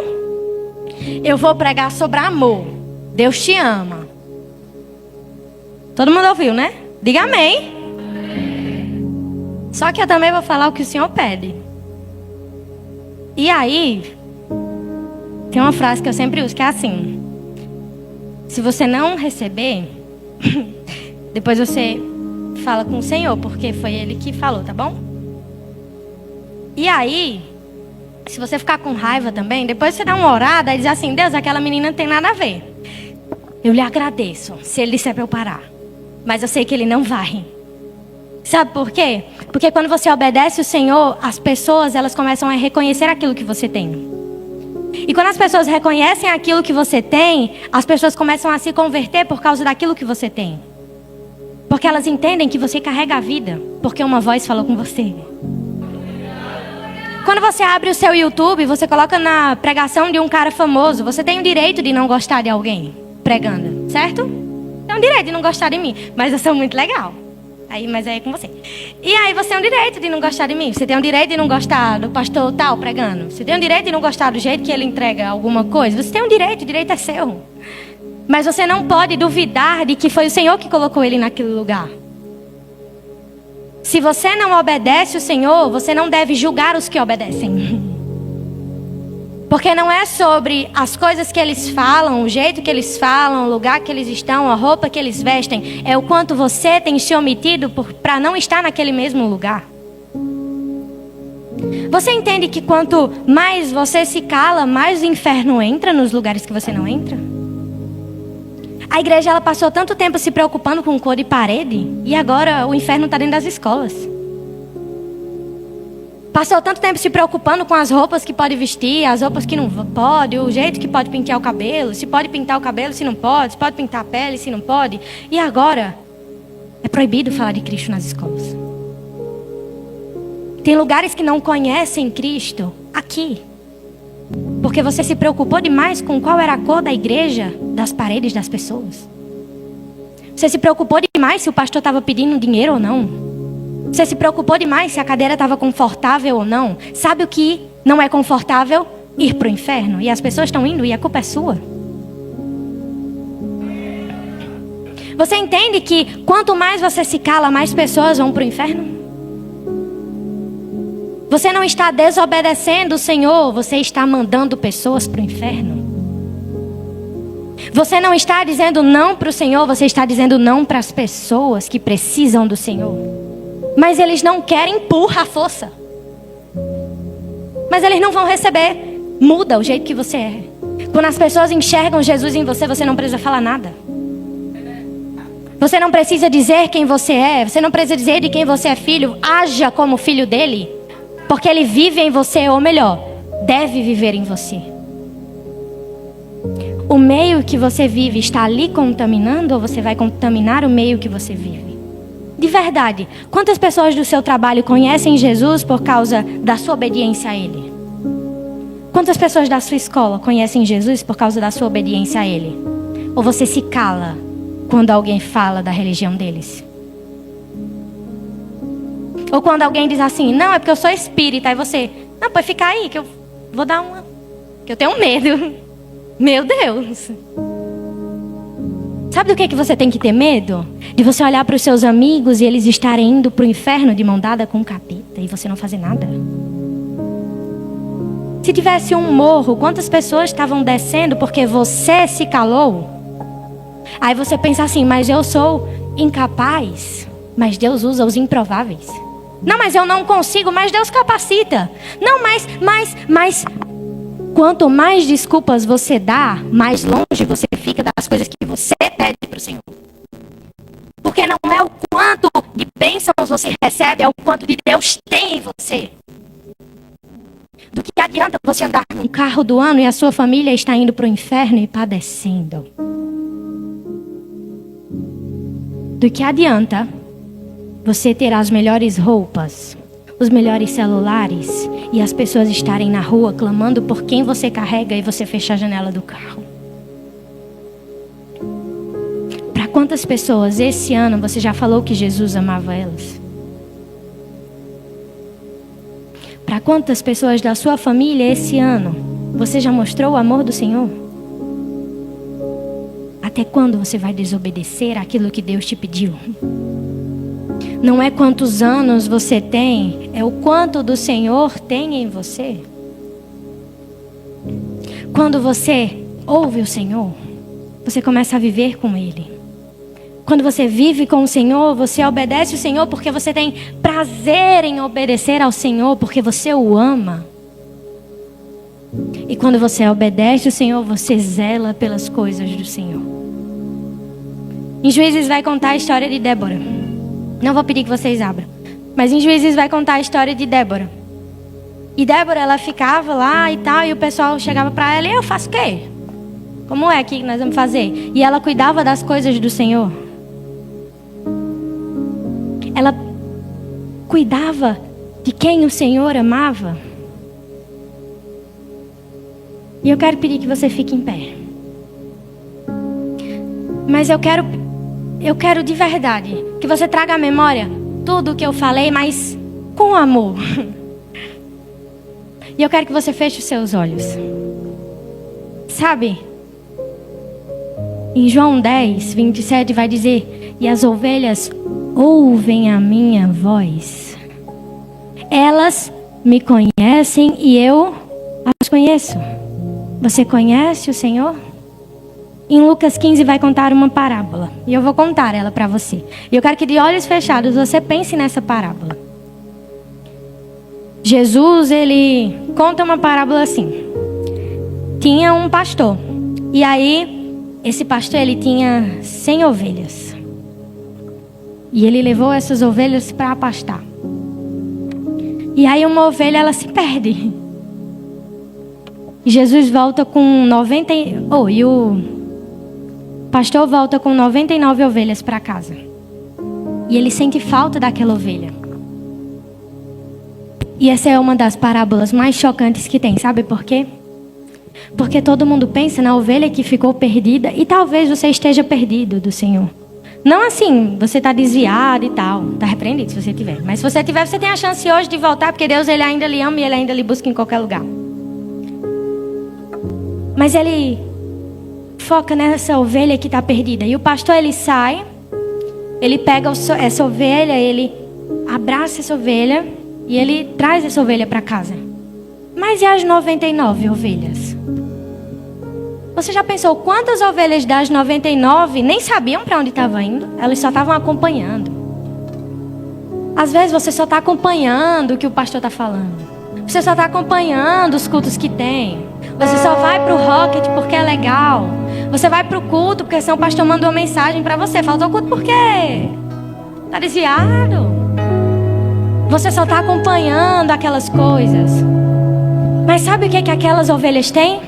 Eu vou pregar sobre amor. Deus te ama. Todo mundo ouviu, né? Diga amém. Só que eu também vou falar o que o Senhor pede. E aí, tem uma frase que eu sempre uso, que é assim. Se você não receber, depois você fala com o Senhor, porque foi Ele que falou, tá bom? E aí, se você ficar com raiva também, depois você dá uma orada e diz assim, Deus, aquela menina não tem nada a ver. Eu lhe agradeço, se Ele disser para eu parar. Mas eu sei que Ele não vai. Sabe por quê? Porque quando você obedece o Senhor, as pessoas, elas começam a reconhecer aquilo que você tem. E quando as pessoas reconhecem aquilo que você tem, as pessoas começam a se converter por causa daquilo que você tem. Porque elas entendem que você carrega a vida, porque uma voz falou com você. Quando você abre o seu YouTube, você coloca na pregação de um cara famoso, você tem o direito de não gostar de alguém pregando, certo? Tem o direito de não gostar de mim, mas eu sou muito legal. Mas aí é com você. E aí você tem o direito de não gostar de mim. Você tem o direito de não gostar do pastor tal pregando. Você tem o direito de não gostar do jeito que ele entrega alguma coisa. Você tem o direito é seu. Mas você não pode duvidar de que foi o Senhor que colocou ele naquele lugar. Se você não obedece o Senhor, você não deve julgar os que obedecem. Porque não é sobre as coisas que eles falam, o jeito que eles falam, o lugar que eles estão, a roupa que eles vestem. É o quanto você tem se omitido para não estar naquele mesmo lugar. Você entende que quanto mais você se cala, mais o inferno entra nos lugares que você não entra? A igreja, ela passou tanto tempo se preocupando com cor de parede, e agora o inferno está dentro das escolas. Passou tanto tempo se preocupando com as roupas que pode vestir, as roupas que não pode, o jeito que pode pintar o cabelo, se pode pintar o cabelo, se não pode, se pode pintar a pele, se não pode. E agora, É proibido falar de Cristo nas escolas. Tem lugares que não conhecem Cristo aqui. Porque você se preocupou demais com qual era a cor da igreja, das paredes das pessoas. Você se preocupou demais se o pastor estava pedindo dinheiro ou não. Você se preocupou demais se a cadeira estava confortável ou não. Sabe o que não é confortável? Ir para o inferno. E as pessoas estão indo e a culpa é sua. Você entende que quanto mais você se cala, mais pessoas vão para o inferno? Você não está desobedecendo o Senhor, você está mandando pessoas para o inferno. Você não está dizendo não para o Senhor, você está dizendo não para as pessoas que precisam do Senhor. Mas eles não querem, empurra a força. Mas eles não vão receber. Muda o jeito que você é. Quando as pessoas enxergam Jesus em você, você não precisa falar nada. Você não precisa dizer quem você é. Você não precisa dizer de quem você é filho. Haja como filho dele. Porque ele vive em você, ou melhor, deve viver em você. O meio que você vive está ali contaminando, ou você vai contaminar o meio que você vive? De verdade, quantas pessoas do seu trabalho conhecem Jesus por causa da sua obediência a Ele? Quantas pessoas da sua escola conhecem Jesus por causa da sua obediência a Ele? Ou você se cala quando alguém fala da religião deles? Ou quando alguém diz assim, não, é porque eu sou espírita. Aí você, não, pode ficar aí, que eu vou dar uma... que eu tenho medo. Meu Deus. Sabe do que você tem que ter medo? De você olhar para os seus amigos e eles estarem indo para o inferno de mão dada com o capeta e você não fazer nada. Se tivesse um morro, quantas pessoas estavam descendo porque você se calou? Aí você pensa assim, mas eu sou incapaz. Mas Deus usa os improváveis. Não, mas eu não consigo, mas Deus capacita. Não, mas quanto mais desculpas você dá, mais longe você fica das coisas que você pede para o Senhor. Porque não é o quanto de bênçãos você recebe, é o quanto de Deus tem em você. Do que adianta você andar num carro do ano e a sua família está indo para o inferno e padecendo? Do que adianta você ter as melhores roupas, os melhores celulares e as pessoas estarem na rua clamando por quem você carrega e você fecha a janela do carro? Para quantas pessoas esse ano você já falou que Jesus amava elas? Para quantas pessoas da sua família esse ano você já mostrou o amor do Senhor? Até quando você vai desobedecer aquilo que Deus te pediu? Não é quantos anos você tem, é o quanto do Senhor tem em você. Quando você ouve o Senhor, você começa a viver com Ele. Quando você vive com o Senhor, você obedece o Senhor porque você tem prazer em obedecer ao Senhor, porque você o ama. E quando você obedece o Senhor, você zela pelas coisas do Senhor. Em Juízes vai contar a história de Débora. Não vou pedir que vocês abram. Mas em Juízes vai contar a história de Débora. E Débora, ela ficava lá e tal, e o pessoal chegava para ela, e eu faço o quê? Como é que nós vamos fazer? E ela cuidava das coisas do Senhor. Ela cuidava de quem o Senhor amava. E eu quero pedir que você fique em pé. Mas eu quero de verdade que você traga à memória tudo o que eu falei, mas com amor. E eu quero que você feche os seus olhos. Sabe? Em João 10, 27 vai dizer: e as ovelhas ouvem a minha voz. Elas me conhecem e eu as conheço. Você conhece o Senhor? Em Lucas 15 vai contar uma parábola. E eu vou contar ela para você. E eu quero que de olhos fechados você pense nessa parábola. Jesus, ele conta uma parábola assim. Tinha um pastor. E aí, esse pastor, ele tinha 100 ovelhas. E ele levou essas ovelhas para pastar. E aí uma ovelha, ela se perde. E Jesus volta com 90... e o pastor volta com 99 ovelhas para casa. e ele sente falta daquela ovelha. E essa é uma das parábolas mais chocantes que tem. Sabe por quê? Porque todo mundo pensa na ovelha que ficou perdida. E talvez você esteja perdido do Senhor. Não assim, você está desviado e tal. Está repreendido se você tiver. Mas se você tiver, você tem a chance hoje de voltar. Porque Deus, ele ainda lhe ama e ele ainda lhe busca em qualquer lugar. Mas ele foca nessa ovelha que está perdida. E o pastor, ele sai. Ele pega essa ovelha, ele abraça essa ovelha. E ele traz essa ovelha para casa. Mas e as 99 ovelhas? Você já pensou quantas ovelhas das 99 nem sabiam para onde estavam indo? Elas só estavam acompanhando. Às vezes você só está acompanhando o que o pastor está falando. Você só está acompanhando os cultos que tem. Você só vai para o Rocket porque é legal. Você vai para o culto porque São Pastor mandou uma mensagem para você. Faltou culto por quê? Está desviado. Você só está acompanhando aquelas coisas. Mas sabe o que aquelas ovelhas têm?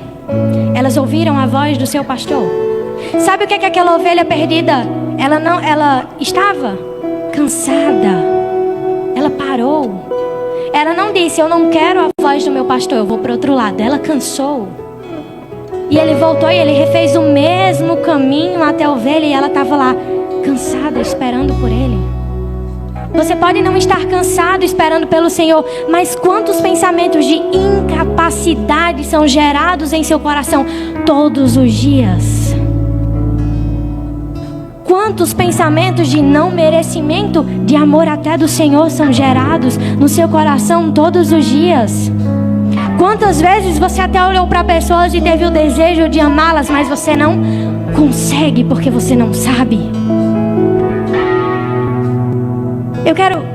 Elas ouviram a voz do seu pastor. Sabe o que aquela ovelha perdida? Ela estava cansada. Ela parou. Ela não disse, eu não quero a voz do meu pastor, eu vou para outro lado. Ela cansou. E ele voltou e ele refez o mesmo caminho até a ovelha. E ela estava lá, cansada, esperando por ele. Você pode não estar cansado esperando pelo Senhor, mas quantos pensamentos de incapacidade são gerados em seu coração todos os dias? Quantos pensamentos de não merecimento, de amor até do Senhor são gerados no seu coração todos os dias? Quantas vezes você até olhou para pessoas e teve o desejo de amá-las, mas você não consegue porque você não sabe?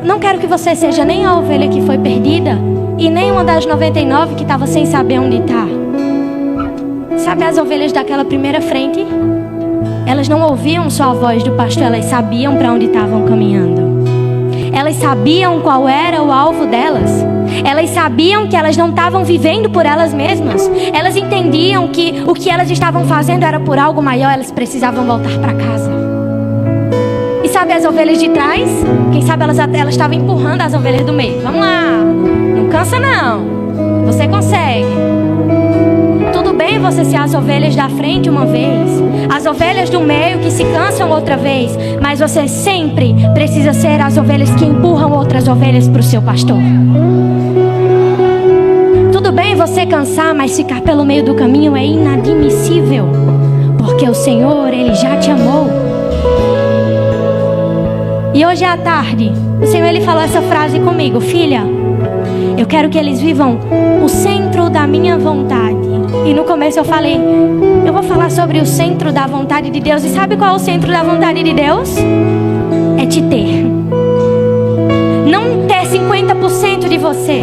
Não quero que você seja nem a ovelha que foi perdida e nem uma das 99 que estava sem saber onde está. Sabe as ovelhas daquela primeira frente? Elas não ouviam só a voz do pastor, elas sabiam para onde estavam caminhando. Elas sabiam qual era o alvo delas. Elas sabiam que elas não estavam vivendo por elas mesmas. Elas entendiam que o que elas estavam fazendo era por algo maior, elas precisavam voltar para casa. E sabe as ovelhas de trás? Quem sabe elas estavam empurrando as ovelhas do meio. Vamos lá, não cansa não, você consegue. Tudo bem você ser as ovelhas da frente uma vez, as ovelhas do meio que se cansam outra vez, mas você sempre precisa ser as ovelhas que empurram outras ovelhas para o seu pastor. Tudo bem você cansar, mas ficar pelo meio do caminho é inadmissível, porque o Senhor, Ele já te amou. E hoje à tarde, o Senhor, Ele falou essa frase comigo: filha, eu quero que eles vivam o centro da minha vontade. E no começo eu falei, eu vou falar sobre o centro da vontade de Deus. E sabe qual é o centro da vontade de Deus? É te ter. Não ter 50% de você.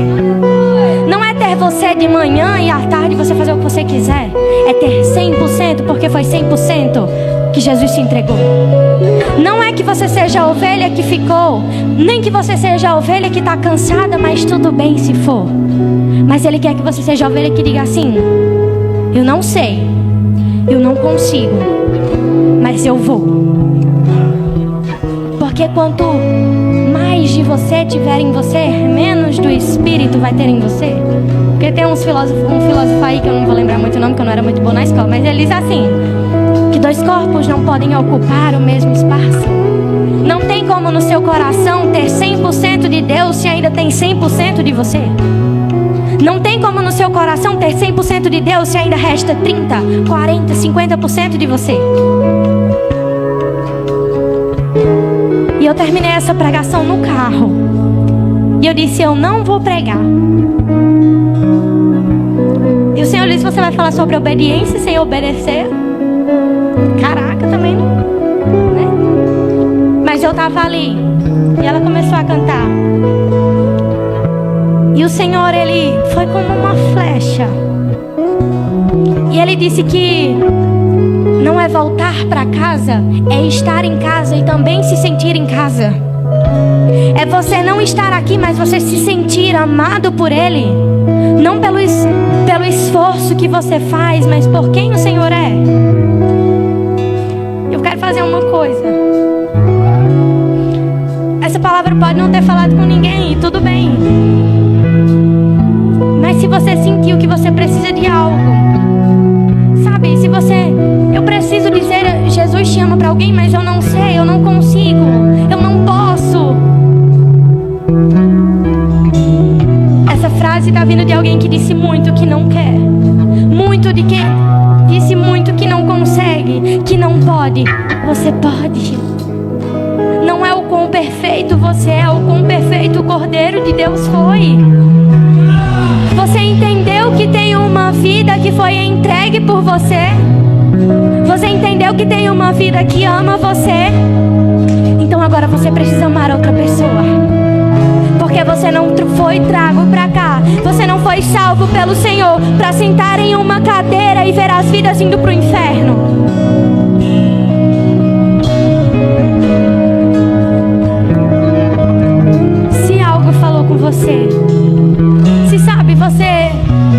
Não é ter você de manhã e à tarde você fazer o que você quiser. É ter 100%, porque foi 100% que Jesus te entregou. Não é que você seja a ovelha que ficou, nem que você seja a ovelha que está cansada, mas tudo bem se for. Mas Ele quer que você seja a ovelha que diga assim: eu não sei, eu não consigo, mas eu vou. Porque quanto mais de você tiver em você, menos do Espírito vai ter em você. Porque tem um filósofo aí, que eu não vou lembrar muito o nome, porque eu não era muito boa na escola, mas ele diz assim, que dois corpos não podem ocupar o mesmo espaço. Não tem como no seu coração ter 100% de Deus se ainda tem 100% de você. Não tem como no seu coração ter 100% de Deus se ainda resta 30, 40, 50% de você. E eu terminei essa pregação no carro. E eu disse, eu não vou pregar. E o Senhor disse, você vai falar sobre obediência sem obedecer? Caraca, também não, né? Mas eu tava ali e ela começou a cantar. E o Senhor, Ele foi como uma flecha. E Ele disse que não é voltar para casa, é estar em casa e também se sentir em casa. É você não estar aqui, mas você se sentir amado por Ele. Não pelo esforço que você faz, mas por quem o Senhor é. Eu quero fazer uma coisa. palavra pode não ter falado com ninguém, e tudo bem. Mas se você sentiu que você precisa de algo, sabe, se você... Eu preciso dizer, Jesus te ama para alguém, mas eu não sei, eu não consigo, eu não posso. Essa frase está vindo de alguém que disse muito que não quer. Muito de quem disse muito que não consegue, que não pode. Você pode. Não é o quão perfeito você é, o quão perfeito o Cordeiro de Deus foi. Você entendeu que tem uma vida que foi entregue por você? Você entendeu que tem uma vida que ama você? Então agora você precisa amar outra pessoa. Porque você não foi trago pra cá. Você não foi salvo pelo Senhor para sentar em uma cadeira e ver as vidas indo pro inferno. Se algo falou com você, se sabe,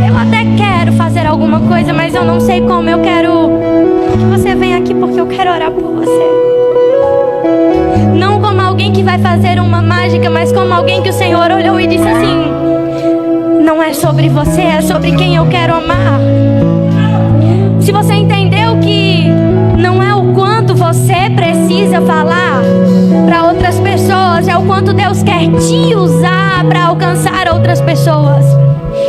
eu até quero fazer alguma coisa, mas eu não sei como. Eu quero que você venha aqui porque eu quero orar por você. Não como alguém que vai fazer uma mágica, mas como alguém que o Senhor olhou e disse assim: não é sobre você, é sobre quem eu quero amar. Se você entendeu que não é o quanto você precisa falar para outras pessoas, é o quanto Deus quer te usar para alcançar outras pessoas.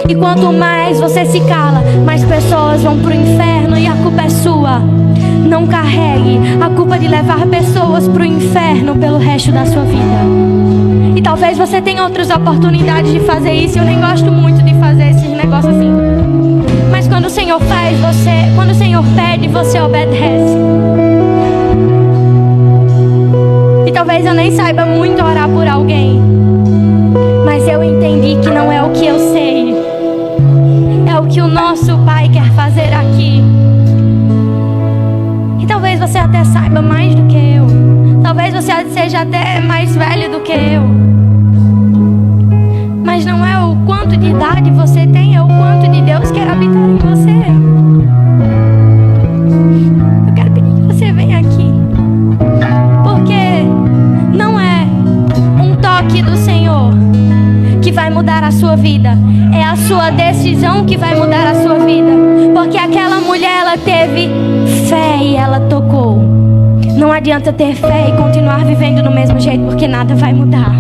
E quanto mais você se cala, mais pessoas vão pro inferno e a culpa é sua. Não carregue a culpa de levar pessoas pro inferno pelo resto da sua vida. E talvez você tenha outras oportunidades de fazer isso. Eu nem gosto muito de fazer esses negócios assim. Mas quando o Senhor faz, quando o Senhor pede, você obedece. E talvez eu nem saiba muito orar por alguém, mas eu entendi que não é o que eu sei, é o que o nosso Pai quer fazer aqui. E talvez você até saiba mais do que eu. Talvez você seja até mais velho do que eu. Mas não é o quanto de idade você tem, é o quanto de Deus quer habitar em você. Eu quero pedir que você venha aqui. Porque não é um toque do Senhor que vai mudar a sua vida. É a sua decisão que vai mudar a sua vida. Porque aquela mulher, ela teve fé e ela tocou. Não adianta ter fé e continuar vivendo do mesmo jeito, porque nada vai mudar.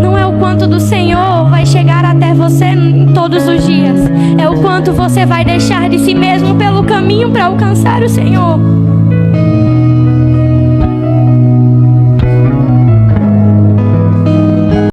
Não é o quanto do Senhor vai chegar até você todos os dias. É o quanto você vai deixar de si mesmo pelo caminho para alcançar o Senhor.